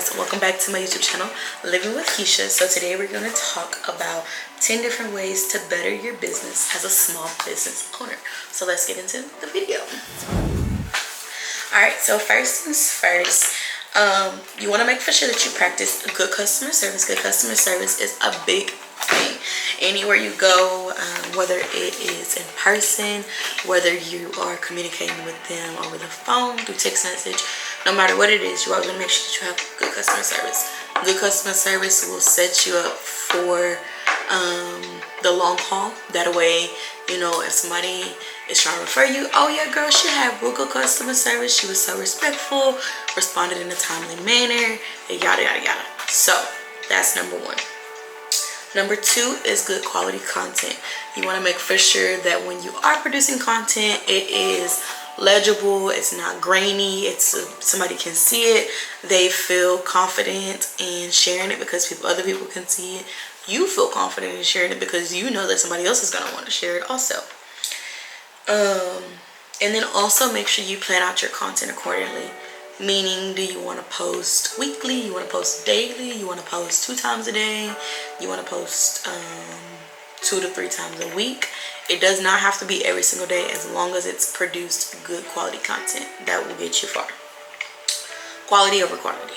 guys, welcome back to my YouTube channel, Living with Keisha. So today we're going to talk about 10 different ways to better your business as a small business owner. So let's get into the video. Alright, so first things first, you want to make for sure that you practice good customer service. Good customer service is a big thing. Anywhere you go, whether it is in person, whether you are communicating with them over the phone, through text message, no matter what it is, you always want to make sure that you have good customer service. Good customer service will set you up for the long haul. That way, you know, if somebody is trying to refer you, oh yeah, girl, she had real good customer service. She was so respectful, responded in a timely manner, yada, yada, yada. So that's number one. Number two is good quality content. You want to make for sure that when you are producing content, it is legible, it's not grainy, it's somebody can see it, they feel confident in sharing it because other people can see it. You feel confident in sharing it because you know that somebody else is going to want to share it also. And then also make sure you plan out your content accordingly. Meaning, do you want to post weekly? You want to post daily? You want to post 2 times a day? You want to post 2 to 3 times a week? It does not have to be every single day, as long as it's produced good quality content. That will get you far. Quality over quantity.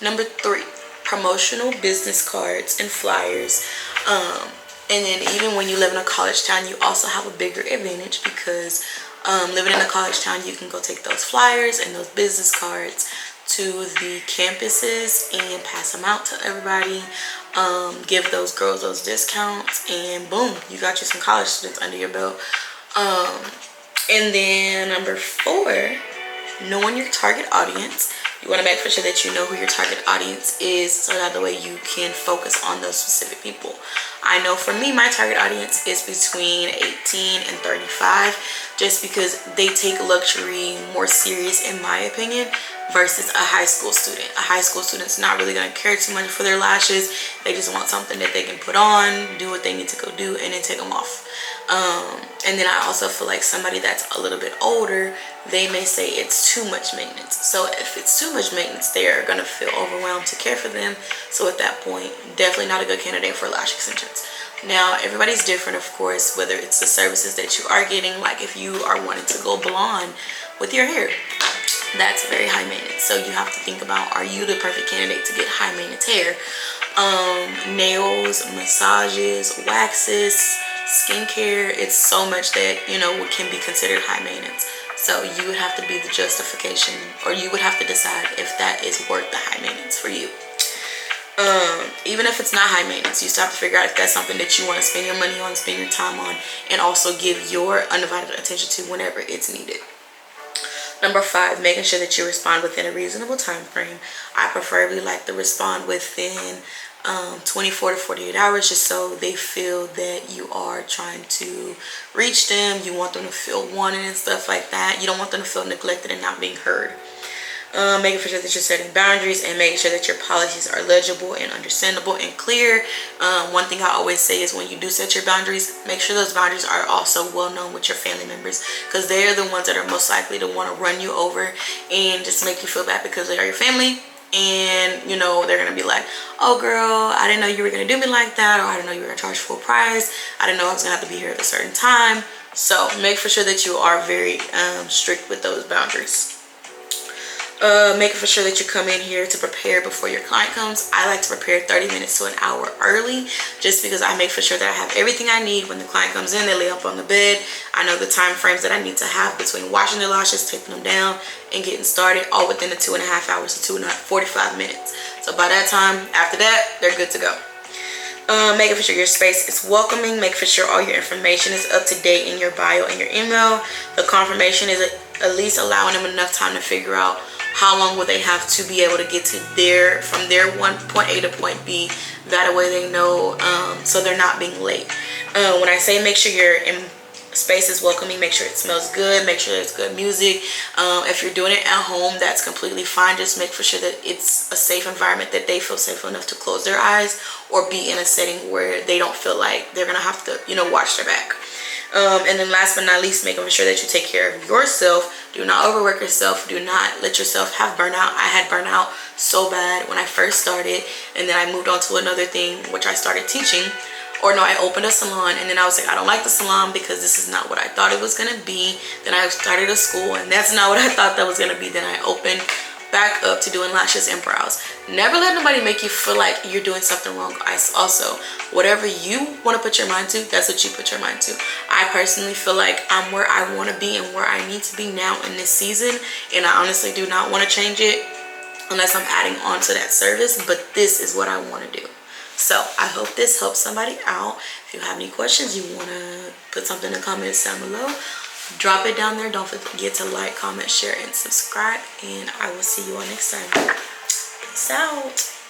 Number 3, promotional business cards and flyers. And then even when you live in a college town, you also have a bigger advantage because living in a college town, you can go take those flyers and those business cards to the campuses and pass them out to everybody. Give those girls those discounts, and boom, you got you some college students under your belt. And then number 4, knowing your target audience. You want to make sure that you know who your target audience is, so that the way you can focus on those specific people. I know for me, my target audience is between 18 and 35, just because they take luxury more serious, in my opinion, versus a high school student. A high school student's not really going to care too much for their lashes. They just want something that they can put on, do what they need to go do, and then take them off. And then I also feel like somebody that's a little bit older, they may say it's too much maintenance. So if it's too much maintenance, they're going to feel overwhelmed to care for them. So at that point, definitely not a good candidate for lash extensions. Now, everybody's different, of course, whether it's the services that you are getting. Like if you are wanting to go blonde with your hair, that's very high maintenance. So you have to think about, are you the perfect candidate to get high maintenance hair? Nails, massages, waxes, skincare, it's so much that, you know, what can be considered high maintenance. So you would have to be the justification, or you would have to decide if that is worth the high maintenance for you. Even if it's not high maintenance, you still have to figure out if that's something that you want to spend your money on, spend your time on, and also give your undivided attention to whenever it's needed. Number 5, making sure that you respond within a reasonable time frame. I preferably like to respond within 24 to 48 hours, just so they feel that you are trying to reach them. You want them to feel wanted and stuff like that. You don't want them to feel neglected and not being heard. Making sure that you're setting boundaries and making sure that your policies are legible and understandable and clear. One thing I always say is when you do set your boundaries, make sure those boundaries are also well known with your family members, because they are the ones that are most likely to want to run you over and just make you feel bad because they are your family. And you know, they're gonna be like, oh girl, I didn't know you were gonna do me like that, or I didn't know you were gonna charge full price, I didn't know I was gonna have to be here at a certain time. So make for sure that you are very strict with those boundaries. Making for sure that you come in here to prepare before your client comes. I like to prepare 30 minutes to an hour early, just because I make for sure that I have everything I need when the client comes in. They lay up on the bed. I know the time frames that I need to have between washing their lashes, taking them down, and getting started, all within the 2.5 hours to 45 minutes. So by that time, after that, they're good to go. Making for sure your space is welcoming. Make for sure all your information is up to date in your bio and your email. The confirmation is at least allowing them enough time to figure out how long will they have to be able to get to from their point A to point B. That way they know, so they're not being late. When I say make sure your space is welcoming. Make sure it smells good. Make sure there's good music. If you're doing it at home, that's completely fine. Just make for sure that it's a safe environment, that they feel safe enough to close their eyes or be in a setting where they don't feel like they're gonna have to, you know, watch their back. And then last but not least, making sure that you take care of yourself. Do not overwork yourself. Do not let yourself have burnout. I had burnout so bad when I first started, and then I moved on to another thing, which I started teaching. Or no, I opened a salon, and then I was like, I don't like the salon because this is not what I thought it was gonna be. Then I started a school, and that's not what I thought that was gonna be. Then I opened back up to doing lashes and brows. Never let nobody make you feel like you're doing something wrong. Also, whatever you want to put your mind to, that's what you put your mind to. I personally feel like I'm where I want to be and where I need to be now in this season, and I honestly do not want to change it unless I'm adding on to that service, but this is what I want to do. So I hope this helps somebody out. If you have any questions, you want to put something in the comments down below, drop it down there. Don't forget to like, comment, share, and subscribe, and I will see you all next time. Peace out.